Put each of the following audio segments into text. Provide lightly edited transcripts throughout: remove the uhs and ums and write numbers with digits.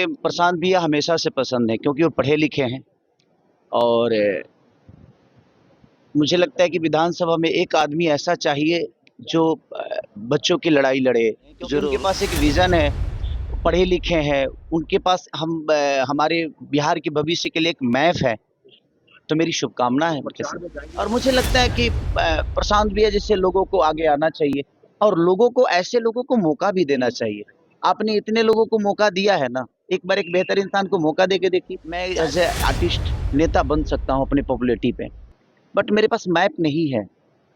प्रशांत भैया हमेशा से पसंद है क्योंकि वो पढ़े लिखे हैं और मुझे लगता है कि विधानसभा में एक आदमी ऐसा चाहिए जो बच्चों की लड़ाई लड़े, जो उनके पास एक विजन है, पढ़े लिखे हैं, उनके पास हमारे बिहार के भविष्य के लिए एक मैप है। तो मेरी शुभकामना है उनके साथ और मुझे लगता है कि प्रशांत भैया जैसे लोगों को आगे आना चाहिए और लोगों को ऐसे लोगों को मौका भी देना चाहिए। आपने इतने लोगों को मौका दिया है ना, एक बार एक बेहतर इंसान को मौका दे के देखिए। मैं एज ए आर्टिस्ट नेता बन सकता हूँ अपने पॉपुलैरिटी पे, बट मेरे पास मैप नहीं है।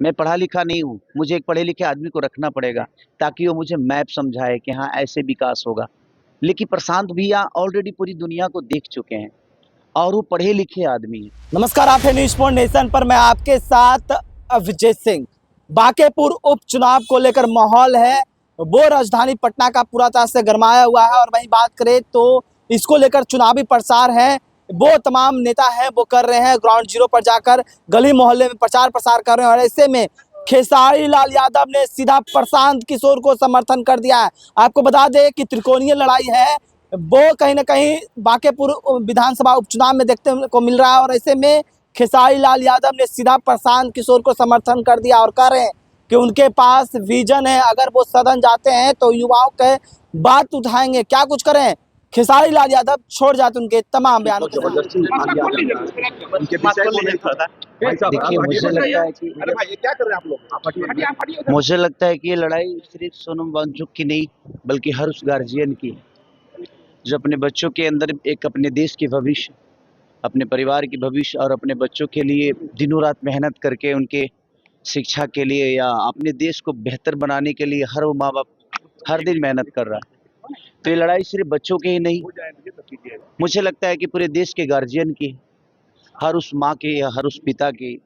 मैं पढ़ा लिखा नहीं हूँ, मुझे एक पढ़े लिखे आदमी को रखना पड़ेगा ताकि वो मुझे मैप समझाए कि हाँ ऐसे विकास होगा। लेकिन प्रशांत भैया ऑलरेडी पूरी दुनिया को देख चुके हैं और वो पढ़े लिखे आदमी हैं। नमस्कार, आप है न्यूज़ पॉइंट नेशन पर। मैं आपके साथ विजय सिंह। बांकेपुर उपचुनाव को लेकर माहौल है वो राजधानी पटना का पूरा तरह से गरमाया हुआ है और वहीं बात करें तो इसको लेकर चुनावी प्रसार है वो तमाम नेता हैं वो कर रहे हैं, ग्राउंड जीरो पर जाकर गली मोहल्ले में प्रचार प्रसार कर रहे हैं और ऐसे में खेसारी लाल यादव ने सीधा प्रशांत किशोर को समर्थन कर दिया है। आपको बता दें कि त्रिकोणीय लड़ाई है वो कहीं ना कहीं बांकेपुर विधानसभा उपचुनाव में देखने को मिल रहा है और ऐसे में खेसारी लाल यादव ने सीधा प्रशांत किशोर को समर्थन कर दिया और कह रहे हैं कि उनके पास विजन है, अगर वो सदन जाते हैं तो युवाओं के बात उठाएंगे। क्या कुछ करें, खेसारी लाल यादव छोड़ जाते उनके तमाम बयानों के साथ। देखिए मुझे लगता है कि ये लड़ाई सिर्फ सोनम वांगचुक की नहीं बल्कि हर उस गार्जियन की है जो अपने बच्चों के अंदर एक अपने देश के भविष्य, अपने परिवार के भविष्य और अपने बच्चों के लिए दिनों रात मेहनत करके उनके शिक्षा के लिए या अपने देश को बेहतर बनाने के लिए हर वो माँ बाप हर दिन मेहनत कर रहा है। तो ये लड़ाई सिर्फ बच्चों की ही नहीं, मुझे लगता है कि पूरे देश के गार्जियन की, हर उस माँ की या हर उस पिता की,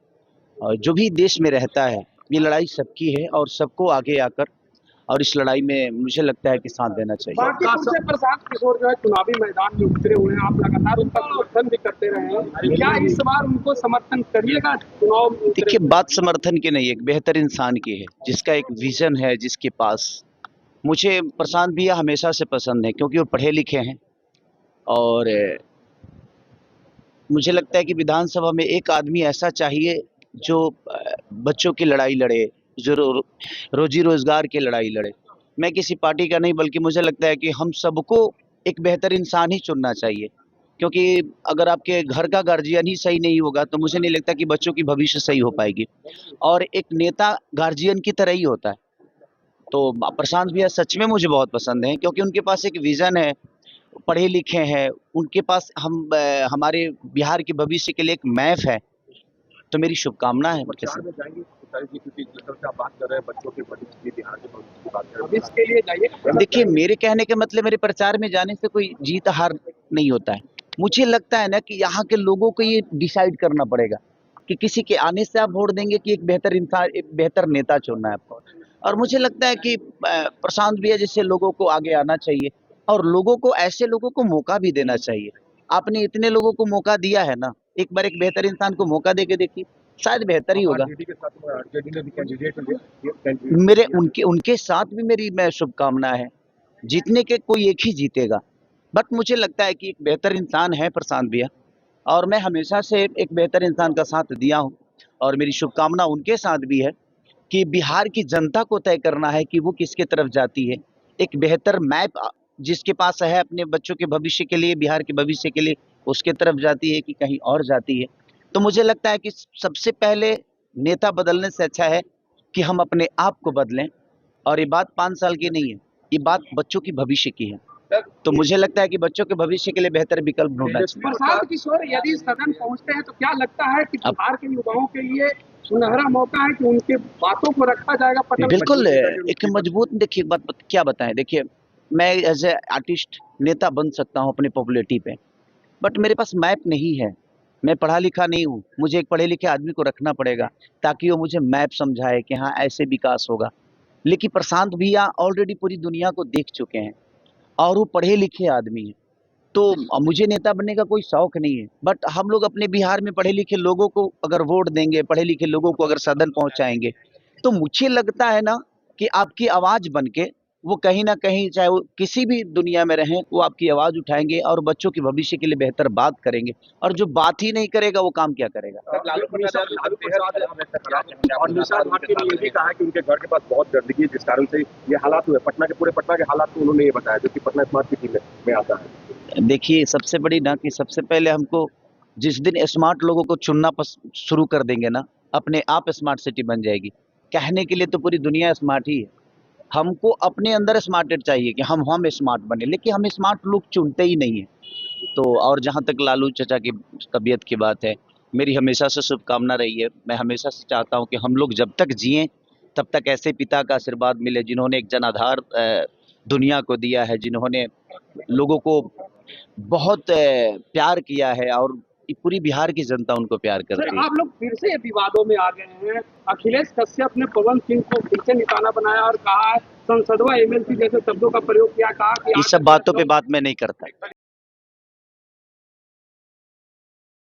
जो भी देश में रहता है। ये लड़ाई सबकी है और सबको आगे आकर और इस लड़ाई में मुझे लगता है कि साथ देना चाहिए। प्रशांत किशोर जो है चुनावी मैदान में उतरे हुए हैं, आप लगातार उनका समर्थन भी करते रहे हैं, क्या इस बार उनको समर्थन करिएगा चुनाव? देखिए बात समर्थन की नहीं, एक बेहतर इंसान की है जिसका एक विजन है, जिसके पास। मुझे प्रशांत भैया हमेशा से पसंद है क्योंकि वो पढ़े लिखे हैं और मुझे लगता है कि विधानसभा में एक आदमी ऐसा चाहिए जो बच्चों की लड़ाई लड़े, जो रोजी रोजगार की लड़ाई लड़े। मैं किसी पार्टी का नहीं बल्कि मुझे लगता है कि हम सबको एक बेहतर इंसान ही चुनना चाहिए, क्योंकि अगर आपके घर का गार्जियन ही सही नहीं होगा तो मुझे नहीं लगता कि बच्चों की भविष्य सही हो पाएगी। और एक नेता गार्जियन की तरह ही होता है। तो प्रशांत भैया सच में मुझे बहुत पसंद है क्योंकि उनके पास एक विजन है, पढ़े लिखे हैं, उनके पास हमारे बिहार के भविष्य के लिए एक मैप है। तो मेरी शुभकामना है उनके साथ। देखिए मेरे कहने के मतलब मेरे प्रचार में जाने से कोई जीत हार नहीं होता है। मुझे लगता है ना कि यहाँ के लोगों को ये डिसाइड करना पड़ेगा कि किसी के आने से आप वोट देंगे कि एक बेहतर इंसान, एक बेहतर नेता चुनना है आपको। और मुझे लगता है कि प्रशांत भैया जैसे लोगों को आगे आना चाहिए और लोगों को ऐसे लोगों को मौका भी देना चाहिए। आपने इतने लोगों को मौका दिया है ना, एक बार एक बेहतर इंसान को मौका दे के देखिए, शायद बेहतर ही होगा। मेरे उनके साथ भी मेरी शुभकामना है। जीतने के कोई एक ही जीतेगा, बट मुझे लगता है कि एक बेहतर इंसान है प्रशांत भैया और मैं हमेशा से एक बेहतर इंसान का साथ दिया हूँ और मेरी शुभकामना उनके साथ भी है कि बिहार की जनता को तय करना है कि वो किसके तरफ जाती है। एक बेहतर मैप जिसके पास है अपने बच्चों के भविष्य के लिए, बिहार के भविष्य के लिए, उसके तरफ जाती है कि कहीं और जाती है। तो मुझे लगता है कि सबसे पहले नेता बदलने से अच्छा है कि हम अपने आप को बदलें और ये बात 5 साल की नहीं है, ये बात बच्चों की भविष्य की है। तो मुझे लगता है कि बच्चों के भविष्य के लिए बेहतर विकल्प ढूंढना चाहिए। प्रशांत किशोर यदि सदन पहुंचते हैं तो क्या लगता है कि बिहार के युवाओं के लिए सुनहरा मौका है कि उनके बातों को रखा जाएगा पटल? बिल्कुल एक मजबूत, देखिए बात क्या बताएं, देखिए मैं एज ए आर्टिस्ट नेता बन सकता हूं अपनी पॉपुलैरिटी पे, बट मेरे पास मैप नहीं है। मैं पढ़ा लिखा नहीं हूँ, मुझे एक पढ़े लिखे आदमी को रखना पड़ेगा ताकि वो मुझे मैप समझाए कि हाँ ऐसे विकास होगा। लेकिन प्रशांत भैया ऑलरेडी पूरी दुनिया को देख चुके हैं और वो पढ़े लिखे आदमी हैं। तो मुझे नेता बनने का कोई शौक नहीं है, बट हम लोग अपने बिहार में पढ़े लिखे लोगों को अगर वोट देंगे, पढ़े लिखे लोगों को अगर सदन पहुंचाएंगे, तो मुझे लगता है ना कि आपकी आवाज बन के वो कहीं ना कहीं चाहे वो किसी भी दुनिया में रहें, वो आपकी आवाज उठाएंगे और बच्चों के भविष्य के लिए बेहतर बात करेंगे। और जो बात ही नहीं करेगा वो काम क्या करेगा। और निशाद भाटी ने ये भी कहा कि उनके घर के पास बहुत गंदगी है, जिस कारण से ये हालात हुए। पटना के हालात को उन्होंने ये बताया, जो कि पटना स्मार्ट सिटी में आता है। देखिए, सबसे बड़ी ना कि सबसे पहले हमको जिस दिन स्मार्ट लोगों को चुनना शुरू कर देंगे ना, अपने आप स्मार्ट सिटी बन जाएगी। कहने के लिए तो पूरी दुनिया स्मार्ट ही है, हमको अपने अंदर स्मार्टेड चाहिए कि हम स्मार्ट बने, लेकिन हम स्मार्ट लोग चुनते ही नहीं है। तो और जहाँ तक लालू चाचा की तबीयत की बात है, मेरी हमेशा से शुभकामना रही है। मैं हमेशा से चाहता हूँ कि हम लोग जब तक जिएं तब तक ऐसे पिता का आशीर्वाद मिले, जिन्होंने एक जनाधार दुनिया को दिया है, जिन्होंने लोगों को बहुत प्यार किया है और पूरी बिहार की जनता उनको प्यार करती है। आप लोग फिर से विवादों में आ गए हैं। अखिलेश कश्यप ने पवन सिंह को फिर से निशाना बनाया और कहा है संसदवा एमएलसी जैसे शब्दों का प्रयोग किया, कहा कि इस सब बातों पे बात मैं नहीं करता।